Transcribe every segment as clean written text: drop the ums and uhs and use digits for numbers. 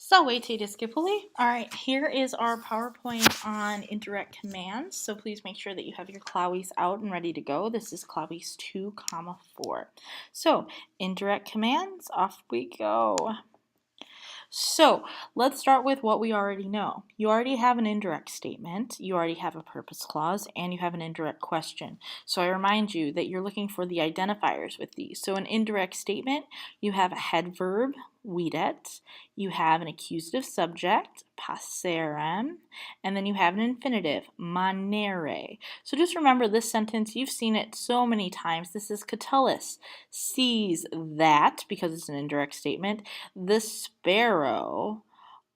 Salve discipuli. All right, here is our PowerPoint on indirect commands. So please make sure that you have your Clavis out and ready to go. This is Clavis 2, 4. So indirect commands, off we go. So let's start with what we already know. You already have an indirect statement, you already have a purpose clause, and you have an indirect question. So I remind you that you're looking for the identifiers with these. So an indirect statement, you have a head verb, videt, you have an accusative subject, passerem, and then you have an infinitive, manere. So just remember this sentence, you've seen it so many times. This is Catullus sees that, because it's an indirect statement, the sparrow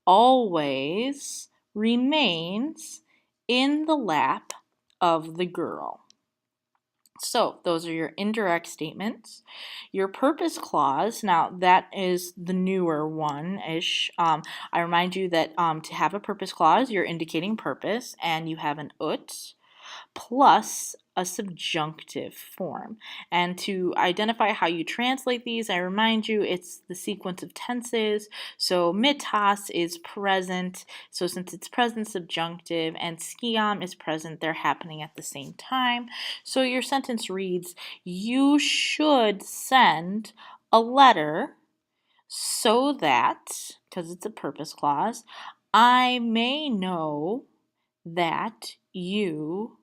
always remains in the lap of the girl. So those are your indirect statements. Your purpose clause, now that is the newer one-ish. I remind you that to have a purpose clause, you're indicating purpose, and you have an ut plus a subjunctive form. And to identify how you translate these, I remind you it's the sequence of tenses. So mitas is present, so since it's present subjunctive, and skiam is present, they're happening at the same time. So your sentence reads, you should send a letter so that, because it's a purpose clause, I may know that you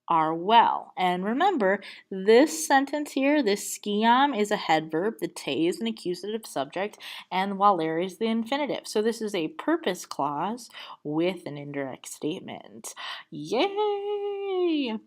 are well. And remember, this sentence here, this skiam is a head verb, the te is an accusative subject, and valere is the infinitive. So this is a purpose clause with an indirect statement. Yay!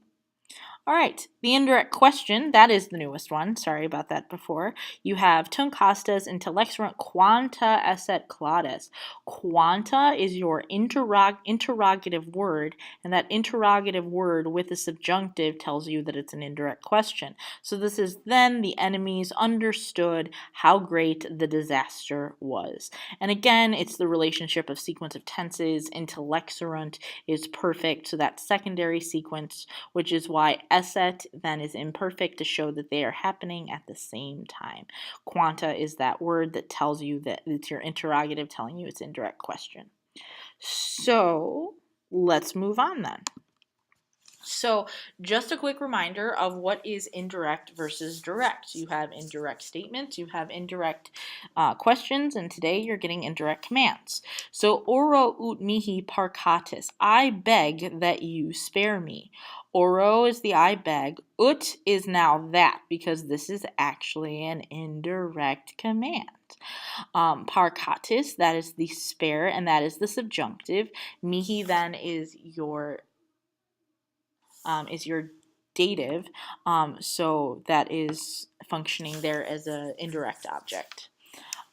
All right, the indirect question, that is the newest one. Sorry about that before. You have tum costas intellexerunt quanta esset claudes. Quanta is your interrogative word, and that interrogative word with a subjunctive tells you that it's an indirect question. So this is then the enemies understood how great the disaster was. And again, it's the relationship of sequence of tenses. Intellexerunt is perfect, so that secondary sequence, which is why esset then is imperfect to show that they are happening at the same time. Quanta is that word that tells you that it's your interrogative telling you it's indirect question. So let's move on then. So just a quick reminder of what is indirect versus direct. You have indirect statements, you have indirect questions, and today you're getting indirect commands. So oro ut mihi parcatis, I beg that you spare me. Oro is the I beg, ut is now that, because this is actually an indirect command. Parcatis, that is the spare, and that is the subjunctive. Mihi then is your dative, so that is functioning there as an indirect object.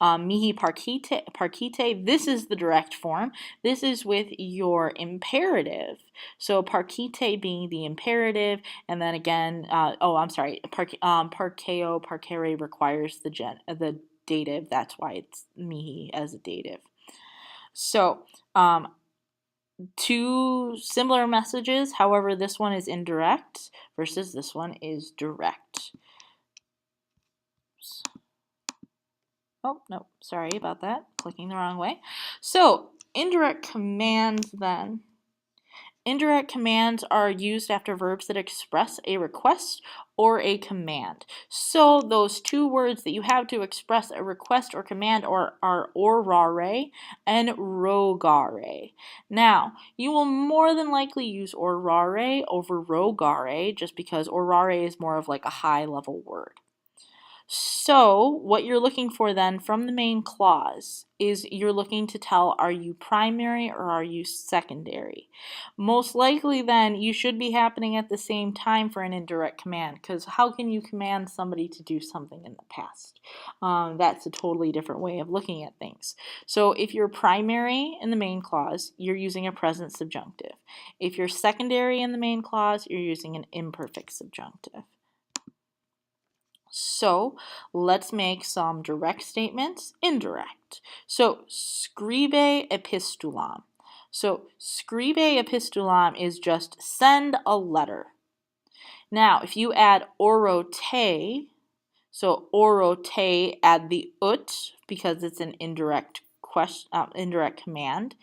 Mihi parkite, this is the direct form. This is with your imperative. So parkite being the imperative, and then again, parkeo, parkere requires the dative. That's why it's mihi as a dative. So, two similar messages, however, this one is indirect versus this one is direct. Oops. Oh, no, sorry about that. Clicking the wrong way. So, indirect commands then. Indirect commands are used after verbs that express a request or a command. So those two words that you have to express a request or command are orare and rogare. Now, you will more than likely use orare over rogare just because orare is more of like a high level word. So what you're looking for then from the main clause is you're looking to tell, are you primary or are you secondary? Most likely then you should be happening at the same time for an indirect command, because how can you command somebody to do something in the past? That's a totally different way of looking at things. So if you're primary in the main clause, you're using a present subjunctive. If you're secondary in the main clause, you're using an imperfect subjunctive. So let's make some direct statements indirect. So scribe epistulam. So scribe epistulam is just send a letter. Now if you add orote, so orote, add the ut because it's an indirect indirect command,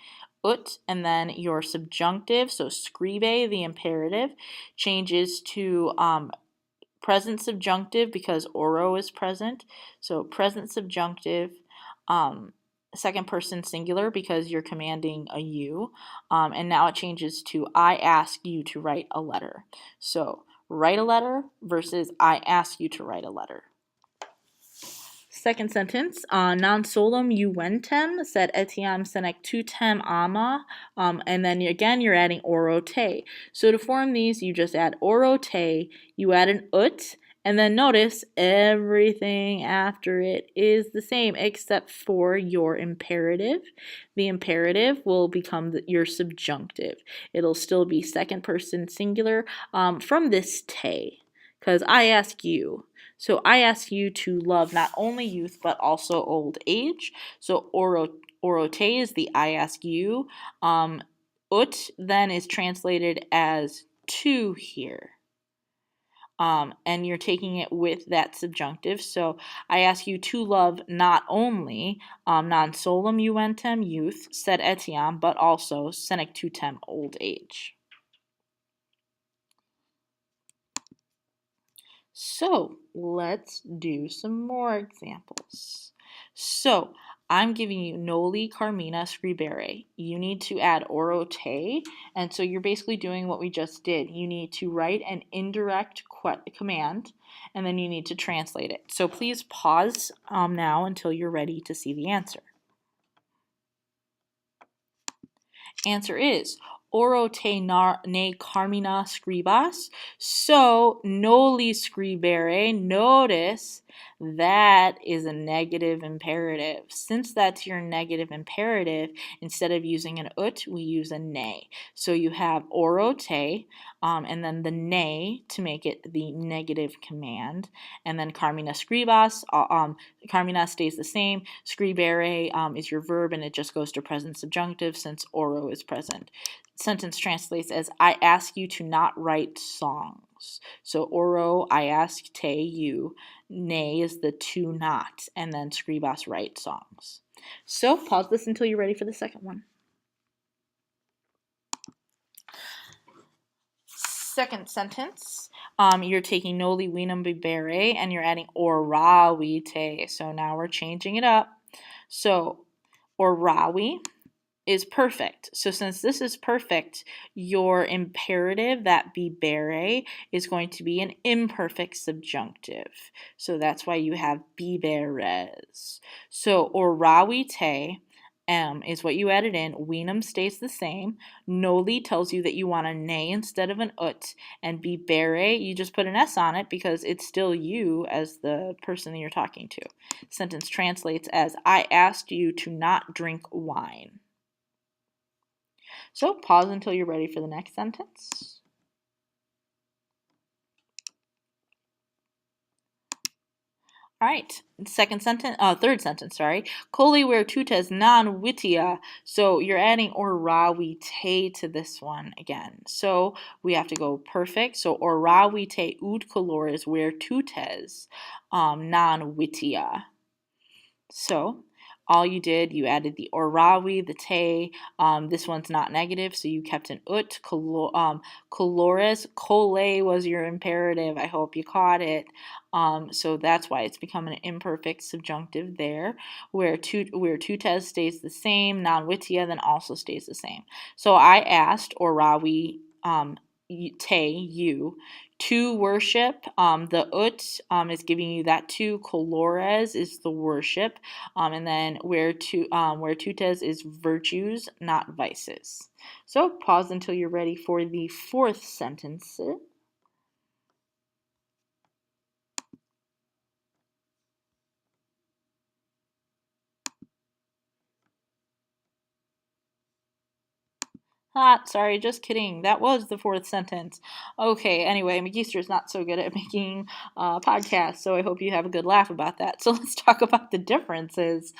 ut, and then your subjunctive, so scribe, the imperative, changes to present subjunctive because oro is present. So present subjunctive, second person singular because you're commanding a you. And now it changes to I ask you to write a letter. So write a letter versus I ask you to write a letter. Second sentence, non solum juventem sed etiam senectutem ama, and then again you're adding oro te. So to form these, you just add oro te, you add an ut, and then notice everything after it is the same except for your imperative. The imperative will become your subjunctive. It'll still be second person singular from this te, because I ask you. So I ask you to love not only youth but also old age. So orote is the I ask you. Ut then is translated as to here. And you're taking it with that subjunctive. So I ask you to love not only non solum juventem, youth, sed etiam, but also senectutem, old age. So let's do some more examples. So I'm giving you noli carmina scribere. You need to add oro te, and so you're basically doing what we just did. You need to write an indirect command, and then you need to translate it. So please pause now until you're ready to see the answer. Answer is oro te ne carmina scribas. So noli scribere, notice that is a negative imperative. Since that's your negative imperative, instead of using an ut, we use a ne. So you have oro te, and then the ne to make it the negative command, and then carmina scribas. Carmina stays the same. Scribere is your verb, and it just goes to present subjunctive since oro is present. Sentence translates as I ask you to not write songs. So oro, I ask te, you. Ne is the to not, and then scribas, write songs. So pause this until you're ready for the second one. Second sentence, you're taking noli vinum bibere and you're adding oravi te. So now we're changing it up. So oravi is perfect. So since this is perfect, your imperative, that bibere, is going to be an imperfect subjunctive. So that's why you have biberes. So oravi te is what you added in. Vinum stays the same. Noli tells you that you want a ne instead of an ut. And bibere, you just put an S on it because it's still you as the person that you're talking to. Sentence translates as I asked you to not drink wine. So pause until you're ready for the next sentence. All right, third sentence, sorry. Coli virtutes non vitia. So you're adding oravi te to this one again. So we have to go perfect. So oravi te ut colores virtutes non vitia. So all you did, you added the oravi, the te. This one's not negative, so you kept an ut. Colores, cole was your imperative. I hope you caught it. So that's why it's become an imperfect subjunctive there, where tutes stays the same, non-vitia then also stays the same. So I asked oravi te, you, to worship. The ut is giving you that to. Colores is the worship. And then where tutes is virtues, not vices. So pause until you're ready for the fourth sentence. Sorry, just kidding. That was the fourth sentence. Okay, anyway, Magister's not so good at making podcasts, so I hope you have a good laugh about that. So let's talk about the differences.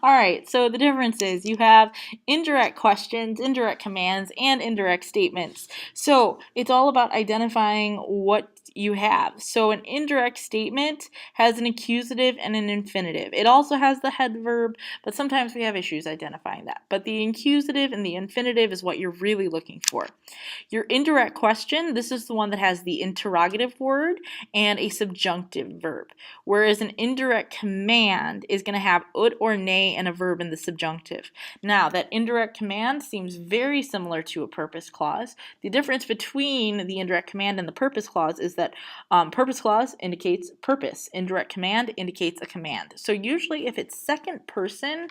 All right, so the differences, you have indirect questions, indirect commands, and indirect statements. So it's all about identifying what you have. So an indirect statement has an accusative and an infinitive. It also has the head verb, but sometimes we have issues identifying that. But the accusative and the infinitive is what you're really looking for. Your indirect question, this is the one that has the interrogative word and a subjunctive verb, whereas an indirect command is going to have ut or nay and a verb in the subjunctive. Now, that indirect command seems very similar to a purpose clause. The difference between the indirect command and the purpose clause is that purpose clause indicates purpose. Indirect command indicates a command. So usually if it's second person,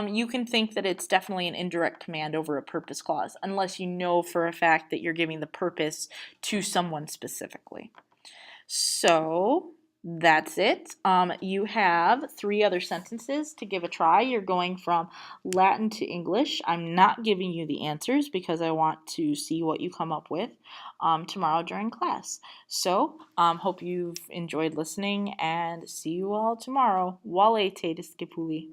you can think that it's definitely an indirect command over a purpose clause, unless you know for a fact that you're giving the purpose to someone specifically. So that's it. You have 3 other sentences to give a try. You're going from Latin to English. I'm not giving you the answers because I want to see what you come up with tomorrow during class. So hope you've enjoyed listening and see you all tomorrow. Vale te discipuli.